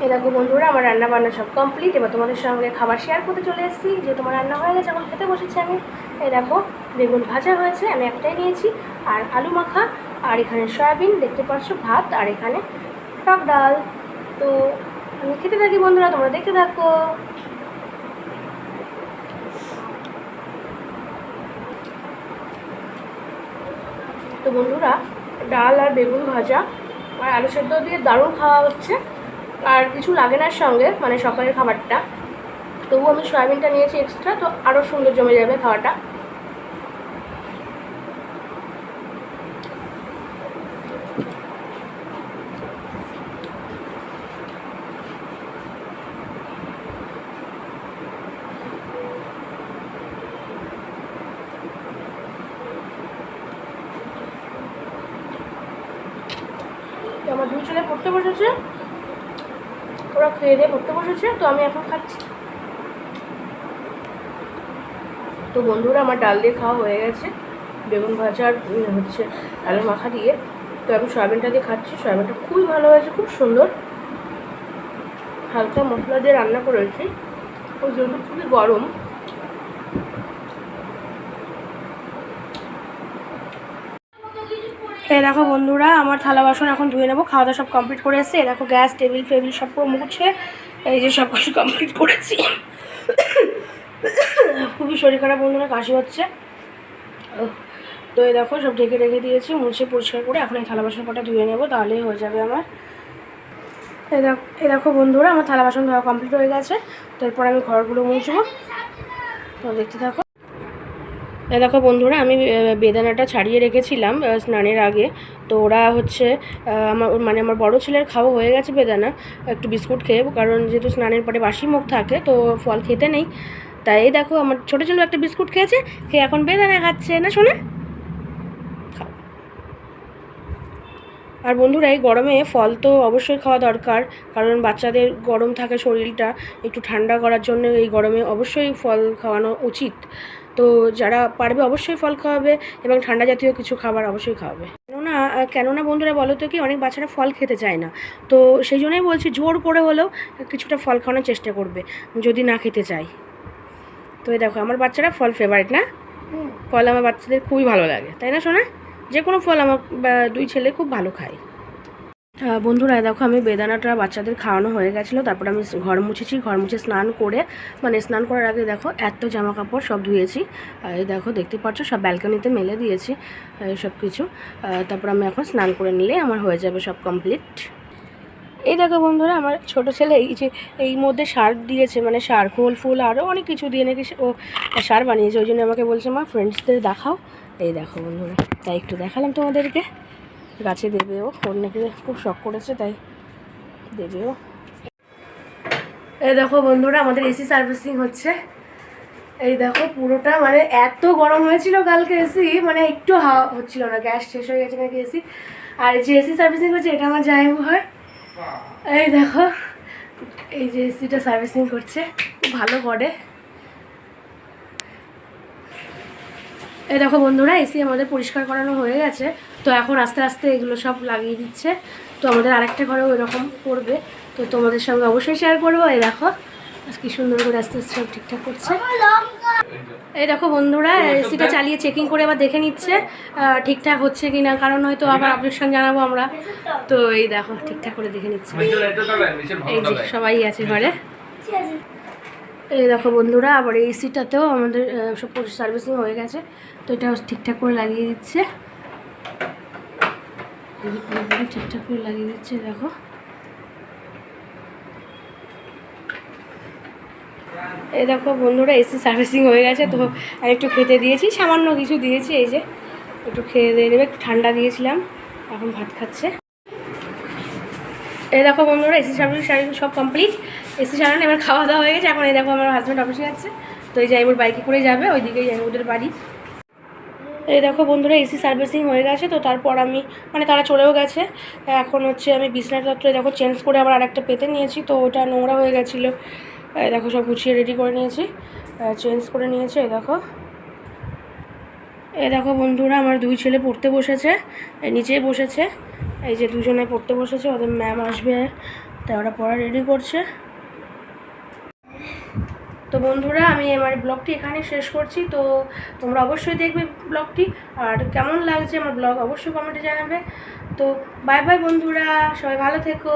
এই দেখো বন্ধুরা, আমার রান্না বান্না সব কমপ্লিট। এবার তোমাদের সঙ্গে খাবার শেয়ার করতে চলে এসেছি। যে তোমার রান্না হয়ে গেছে, এখন খেতে বসেছি আমি। এই দেখো, বেগুন ভাজা হয়েছে, আমি একটাই নিয়েছি, আর আলু মাখা, আর এখানে সয়াবিন দেখতে পাচ্ছ, ভাত, আর এখানে টক ডাল। তো আমি খেতে থাকি বন্ধুরা, তোমরা দেখতে থাকো। তো বন্ধুরা, ডাল আর বেগুন ভাজা আর আলু সেদ্ধ দিয়ে দারুণ খাওয়া হচ্ছে। আর কিছু লাগে না সঙ্গে, মানে সকালের খাবারটা। তবু আমি সয়াবিনটা নিয়েছি এক্সট্রা, তো আরও সুন্দর জমে যাবে খাওয়াটা। আমার দুই ছেলে পড়তে বসেছে, ওরা খেয়ে দিয়ে পড়তে বসেছে, তো আমি এখন খাচ্ছি। তো বন্ধুরা, আমার ডাল দিয়ে খাওয়া হয়ে গেছে, বেগুন ভাজা আর হচ্ছে আলু মাখা দিয়ে। তো আমি সয়াবিনটা দিয়ে খাচ্ছি। সয়াবিনটা খুবই ভালো হয়েছে, খুব সুন্দর। হালকা মশলা দিয়ে রান্না করেছি, ওই জন্য খুবই গরম। দেখো বন্ধুরা, আমার থালা বাসন এখন ধুয়ে নেবো। খাওয়া দাওয়া সব কমপ্লিট করে এসেছে। দেখো, গ্যাস টেবিল ফেবিল সব পুরো মুছে এই যে সব কিছু কমপ্লিট করেছি। খুবই শরীর খারাপ বন্ধুরা, কাশি হচ্ছে। তো এই দেখো, সব ঢেকে রেখে দিয়েছি, মুছে পরিষ্কার করে। এখন এই থালা বাসন কটা ধুয়ে নেবো, তাহলেই হয়ে যাবে আমার। এই দেখো বন্ধুরা, আমার থালা বাসন ধোয়া কমপ্লিট হয়ে গেছে। তো এরপর আমি ঘরগুলো মুছবো, তো দেখতে থাকো। এই দেখো বন্ধুরা, আমি বেদানাটা ছাড়িয়ে রেখেছিলাম স্নানের আগে। তো ওরা হচ্ছে আমার বড় ছেলের খাওয়া হয়ে গেছে বেদানা, একটু বিস্কুট খেয়ে, কারণ যেহেতু স্নানের পরে বাসি মুখ থাকে, তো ফল খেতে নেই। তাই এই দেখো, আমার ছোটো ছেলে একটা বিস্কুট খেয়েছে, খেয়ে এখন বেদানা খাচ্ছে না, শোনে। আর বন্ধুরা, এই গরমে ফল তো অবশ্যই খাওয়া দরকার, কারণ বাচ্চাদের গরম থাকে শরীরটা, একটু ঠান্ডা করার জন্য এই গরমে অবশ্যই ফল খাওয়ানো উচিত। তো যারা পারবে অবশ্যই ফল খাওয়াবে, এবং ঠান্ডা জাতীয় কিছু খাবার অবশ্যই খাওয়াবে। কেননা বন্ধুরা, বলো তো কি, অনেক বাচ্চারা ফল খেতে চায় না। তো সেই জন্যই বলছি, জোর করে হলেও কিছুটা ফল খাওয়ানোর চেষ্টা করবে, যদি না খেতে চায়। তো এই দেখো, আমার বাচ্চারা ফল ফেভারিট না, ফল আমার বাচ্চাদের খুবই ভালো লাগে, তাই না শোনা? যে কোনো ফল আমার দুই ছেলে খুব ভালো খায়। বন্ধুরা, দেখো, আমি বেদানাটা বাচ্চাদের খাওয়ানো হয়ে গেছিলো। তারপর আমি ঘর মুছেছি, ঘর মুছে স্নান করে, মানে স্নান করার আগে দেখো এত জামা কাপড় সব ধুয়েছি। এই দেখো, দেখতে পাচ্ছ, সব ব্যালকনিতে মেলে দিয়েছি সব কিছু। তারপর আমি এখন স্নান করে নিলে আমার হয়ে যাবে সব কমপ্লিট। এই দেখো বন্ধুরা, আমার ছোটো ছেলে এই যে এই মধ্যে সার দিয়েছে, মানে সার, খোল ফুল আরও অনেক কিছু দিয়ে নাকি ও সার বানিয়েছে। ওই জন্য আমাকে বলছে, মা ফ্রেন্ডসদের দেখাও। এই দেখো বন্ধুরা, তাই একটু দেখালাম তোমাদেরকে। গাছে দেবেও, ওর নাকি খুব শখ করেছে, তাই দেবেও। এই দেখো বন্ধুরা, আমাদের এসি সার্ভিসিং হচ্ছে। এই দেখো পুরোটা, মানে এত গরম হয়েছিল কালকে এসি, মানে একটু হাওয়া হচ্ছিল না, গ্যাস শেষ হয়ে গেছে নাকি এসি। আর যে এসি সার্ভিসিং হচ্ছে, এটা আমার জামাইবাবু হয়। এই দেখো, এই যে এসিটা সার্ভিসিং করছে, খুব ভালো করে। এই দেখো বন্ধুরা, এসি আমাদের পরিষ্কার করানো হয়ে গেছে। তো এখন আস্তে আস্তে এগুলো সব লাগিয়ে দিচ্ছে। তো আমাদের আরেকটা ঘরেও এরকম করবে, তো তোমাদের সঙ্গে অবশ্যই শেয়ার করবো। এই দেখো কি সুন্দর করে আস্তে আস্তে সব ঠিকঠাক করছে। এই দেখো বন্ধুরা, এসিটা চালিয়ে চেকিং করে আবার দেখে নিচ্ছে ঠিকঠাক হচ্ছে কি না, কারণ হয়তো আবার অবজেকশন জানাবো আমরা। তো এই দেখো, ঠিকঠাক করে দেখে নিচ্ছে। এই যে সবাই আছে ঘরে। এই দেখো বন্ধুরা, আবার এই এসিটাতেও আমাদের সব সার্ভিসিং হয়ে গেছে। তো এটা ঠিকঠাক করে লাগিয়ে দিচ্ছে, ঠিকঠাক করে লাগিয়ে দিচ্ছে। দেখো, এই দেখো বন্ধুরা, এসি সার্ভিসিং হয়ে গেছে। তো আর একটু খেতে দিয়েছি, সামান্য কিছু দিয়েছি, এই যে একটু খেয়ে দিয়ে দেবে। একটু ঠান্ডা দিয়েছিলাম, এখন ভাত খাচ্ছে। এই দেখো বন্ধুরা, এসি সার্ভিসিং সব কমপ্লিট। এসি সারানো, এবার খাওয়া দাওয়া হয়ে গেছে। এখন এই দেখো, আমার হাজব্যান্ড অফিসে যাচ্ছে। তো এই জাইবুর বাইকে করে যাবে, ওইদিকেই জাইবুদের বাড়ি। এই দেখো বন্ধুরা, এসি সার্ভিসিং হয়ে গেছে। তো তারপর আমি, মানে তারা চলেও গেছে। এখন হচ্ছে আমি বিছনাপত্র দেখো চেঞ্জ করে আবার আরেকটা পেতে নিয়েছি। তো ওটা নোংরা হয়ে গেছিলো। দেখো, সব গুছিয়ে রেডি করে নিয়েছি, চেঞ্জ করে নিয়েছি। এই দেখো বন্ধুরা, আমার দুই ছেলে পড়তে বসেছে, নিচেই বসেছে। এই যে দুজনে পড়তে বসেছে, ওদের ম্যাম আসবে, তাই ওরা পড়া রেডি করছে। তো বন্ধুরা, আমি আমার ব্লগটি এখানে শেষ করছি। তো তোমরা অবশ্যই দেখবে ব্লগটি, আর কেমন লাগছে আমার ব্লগ অবশ্যই কমেন্টে জানাবে। তো বাই বাই বন্ধুরা, সবাই ভালো থেকো।